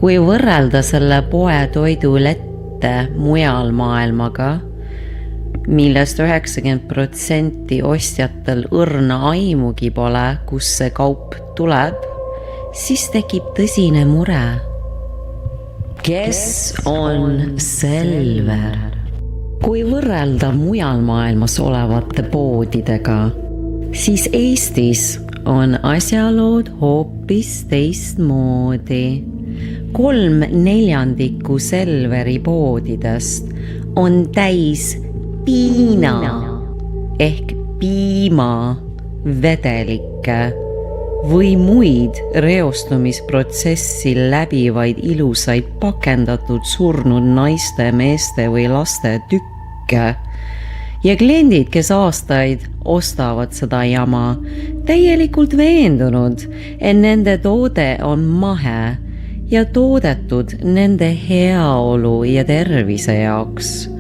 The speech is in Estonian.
Kui võrrelda selle poe toidulette mujal maailmaga, millest 90% ostjatel õrna aimugi pole, kus see kaup tuleb, siis tekib tõsine mure. Kes on Selver? Kui võrrelda mujal maailmas olevate poodidega, siis Eestis on asjalood hoopis teistmoodi. 3/4 Selveri poodidest on täis piina ehk piimavedelikke või muid reostumisprotsessi läbivaid ilusaid pakendatud surnud naiste, meeste või laste tükke. Ja kliendid, kes aastaid ostavad seda jama, täielikult veendunud, et nende toode on mahe ja toodetud nende heaolu ja tervise jaoks.